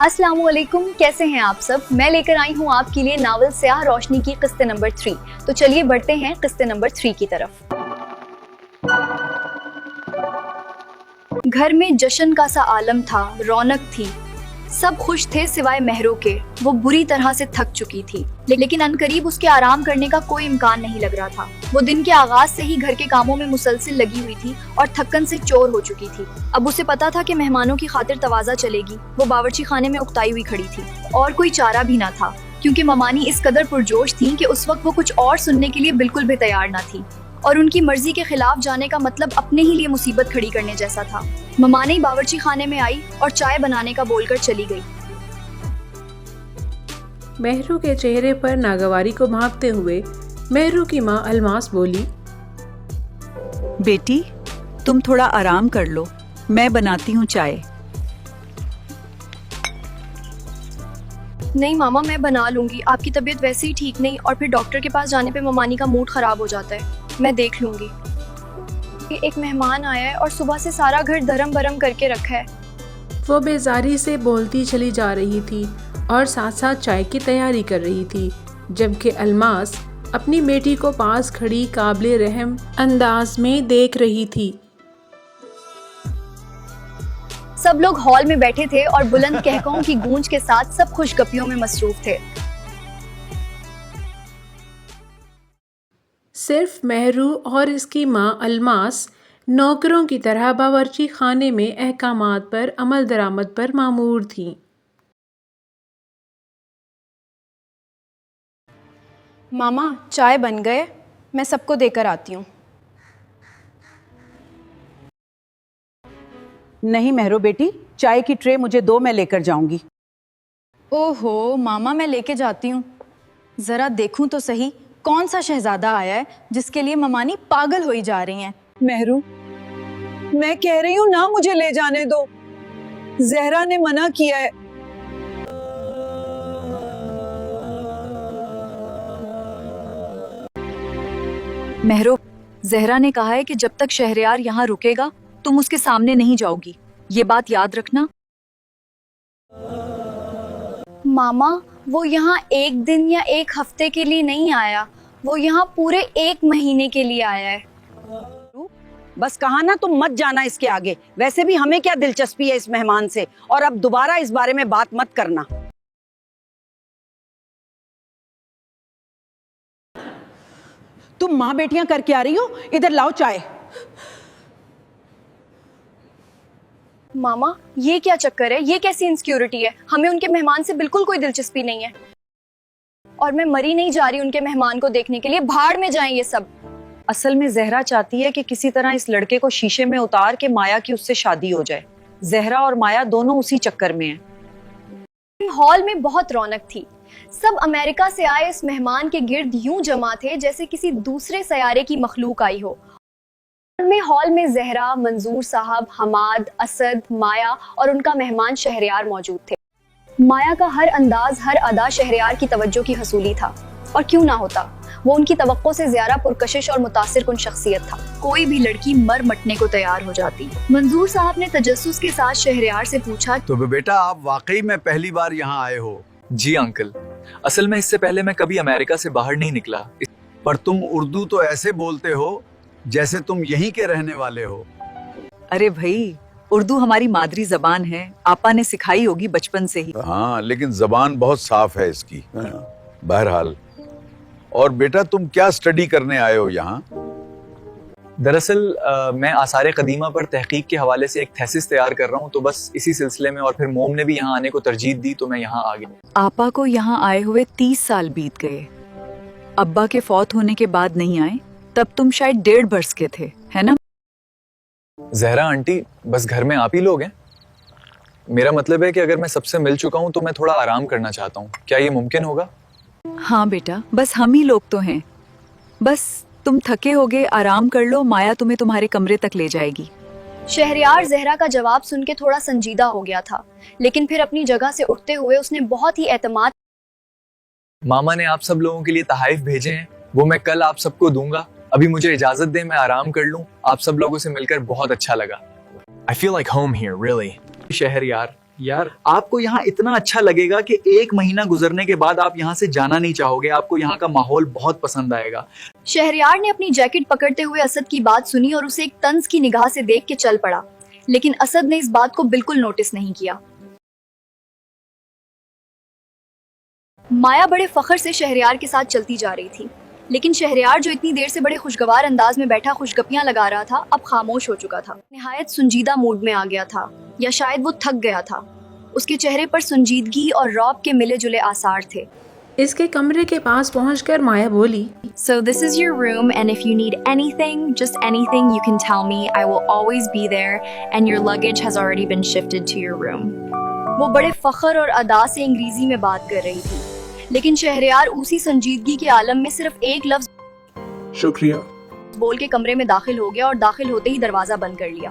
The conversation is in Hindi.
अस्सलामुअलैकुम, कैसे हैं आप सब। मैं लेकर आई हूं आपके लिए नावल स्याह रोशनी की किस्ते नंबर 3। तो चलिए बढ़ते हैं किस्ते नंबर 3 की तरफ। घर में जश्न का सा आलम था, रौनक थी, सब खुश थे सिवाय महरो के। वो बुरी तरह से थक चुकी थी, लेकिन अनकरीब उसके आराम करने का कोई इम्कान नहीं लग रहा था। वो दिन के आगाज से ही घर के कामों में मुसलसिल लगी हुई थी और थक्कन से चोर हो चुकी थी। अब उसे पता था कि मेहमानों की खातिर तवाज़ा चलेगी। वो बावर्ची खाने में उकताई हुई खड़ी थी और कोई चारा भी ना था, क्योंकि ममानी इस कदर पुरजोश थी कि उस वक्त वो कुछ और सुनने के लिए बिल्कुल भी तैयार ना थी, और उनकी मर्जी के खिलाफ जाने का मतलब अपने ही लिए मुसीबत खड़ी करने जैसा था। ममानी बावर्ची खाने में आई और चाय बनाने का बोलकर चली गई। महरू के चेहरे पर नागवारी को भांपते हुए महरू की माँ अलमास बोली, बेटी तुम थोड़ा आराम कर लो, मैं बनाती हूँ चाय। नहीं मामा, मैं बना लूंगी। आपकी तबीयत वैसे ही ठीक नहीं, और फिर डॉक्टर के पास जाने पे ममानी का मूड खराब हो जाता है। मैं देख लूंगी। एक मेहमान आया है और सुबह से सारा घर धर्म बरम करके रखा है। वो बेजारी से बोलती चली जा रही थी और साथ साथ चाय की तैयारी कर रही थी, जबकि अलमास अपनी बेटी को पास खड़ी काबिले रहम अंदाज में देख रही थी। सब लोग हॉल में बैठे थे और बुलंद कहकों की गूंज के साथ सब खुशगपियों में मसरूफ थे। सिर्फ महरू और इसकी माँ अलमास नौकरों की तरह बावर्ची खाने में अहकामात पर अमल दरामद पर मामूर थीं। मामा चाय बन गए, मैं सबको देकर आती हूँ। नहीं महरो बेटी, चाय की ट्रे मुझे दो, मैं लेकर जाऊंगी। ओहो मामा, मैं लेके जाती हूँ। ज़रा देखूं तो सही कौन सा शहजादा आया है जिसके लिए ममानी पागल होई जा रही हैं। महरू, मैं कह रही हूँ ना, मुझे ले जाने दो। जहरा ने मना किया है। महरो, जहरा ने कहा है कि जब तक शहरयार यहाँ रुकेगा तुम उसके सामने नहीं जाओगी, ये बात याद रखना। मामा, वो यहाँ एक दिन या एक हफ्ते के लिए नहीं आया, वो यहाँ पूरे 1 महीने के लिए आया है। बस कहा ना, तुम मत जाना इसके आगे। वैसे भी हमें क्या दिलचस्पी है इस मेहमान से, और अब दोबारा इस बारे में बात मत करना। तुम माँ बेटियां करके आ रही हो, इधर लाओ चाय। मामा, ये क्या चक्कर है, ये कैसी इनसिक्योरिटी है। हमें उनके मेहमान से बिल्कुल कोई दिलचस्पी नहीं है, और मैं मरी नहीं जा रही उनके मेहमान को देखने के लिए। भाड़ में जाएं ये सब। असल में जहरा चाहती है कि किसी तरह इस लड़के को शीशे में उतार के माया की उससे शादी हो जाए। जहरा और माया दोनों उसी चक्कर में हैं। हॉल में बहुत रौनक थी। सब अमेरिका से आए इस मेहमान के गिर्द यूं जमा थे जैसे किसी दूसरे सयारे की मखलूक आई हो। हॉल में जहरा, मंजूर साहब, हमाद, असद, माया और उनका मेहमान शहरयार मौजूद थे। माया का हर अंदाज, हर अदा शहरयार की तवज्जो की हसूली था, और क्यों ना होता। वो उनकी तवक्को से ज्यादा पुरकशिश और मुतासिर कुन शख्सियत था। कोई भी लड़की मर मटने को तैयार हो जाती। मंजूर साहब ने तजस्सुस के साथ शहरयार से पूछा, तो बेटा आप वाकई में पहली बार यहाँ आए हो? जी अंकल, असल में इससे पहले मैं कभी अमेरिका से बाहर नहीं निकला। पर तुम उर्दू तो ऐसे बोलते हो जैसे तुम यहीं के रहने वाले हो। अरे भाई, उर्दू हमारी मादरी जबान है, आपा ने सिखाई होगी बचपन से ही। हाँ, लेकिन जबान बहुत साफ है इसकी। बहरहाल, और बेटा तुम क्या स्टडी करने आए हो यहाँ? दरअसल मैं आसार कदीमा पर तहकीक के हवाले से एक थेसिस तैयार कर रहा हूँ, तो बस इसी सिलसिले में, और फिर मोम ने भी यहाँ आने को तरजीह दी तो मैं यहाँ आ गया। आपा को यहाँ आए हुए 30 साल बीत गए। अब्बा के फौत होने के बाद नहीं आए, तब तुम शायद 1.5 बरस के थे, है ना? जहरा आंटी, बस घर में आप ही लोग हैं। मेरा मतलब है कि अगर मैं सबसे मिल चुका हूँ तो मैं थोड़ा आराम करना चाहता हूँ। क्या ये मुमकिन होगा? हाँ बेटा, बस हम ही लोग तो हैं। बस तुम थके होगे, आराम कर लो, माया तुम्हें तुम्हारे कमरे तक ले जाएगी। शहरयार जहरा का जवाब सुन के थोड़ा संजीदा हो गया था, लेकिन फिर अपनी जगह से उठते हुए उसने बहुत ही एतमाद। मामा ने आप सब लोगों के लिए तहाइफ भेजे हैं, वो मैं कल आप सबको दूंगा। अभी मुझे इजाजत दें, मैं आराम कर लूं। आप सब लोगों से मिलकर बहुत अच्छा लगा। I feel like home here, really. Shahryar, यार आपको यहाँ इतना अच्छा लगेगा कि 1 महीना गुजरने के बाद आप यहाँ से जाना नहीं चाहोगे। आपको यहाँ का माहौल बहुत पसंद आएगा। शहरयार ने अपनी जैकेट पकड़ते हुए असद की बात सुनी और उसे एक तंज की निगाह से देख के चल पड़ा, लेकिन असद ने इस बात को बिल्कुल नोटिस नहीं किया। माया बड़े फख्र से शहरयार के साथ चलती जा रही थी, लेकिन शहरयार जो इतनी देर से बड़े खुशगवार अंदाज में बैठा खुशगपियां लगा रहा था, अब खामोश हो चुका था। निहायत संजीदा मूड में आ गया था, या शायद वो थक गया था। उसके चेहरे पर संजीदगी और रौब के मिले जुले आसार थे। इसके कमरे के पास पहुंचकर माया बोली, So this is your room, and if you need anything, just anything, you can tell me. I will always be there, and your luggage has already been shifted to your room. वो बड़े फख्र और अदा से अंग्रेजी में बात कर रही थी, लेकिन शहरयार उसी संजीदगी के आलम में सिर्फ एक लफ्ज शुक्रिया। बोल के कमरे में दाखिल हो गया और दाखिल होते ही दरवाजा बंद कर लिया।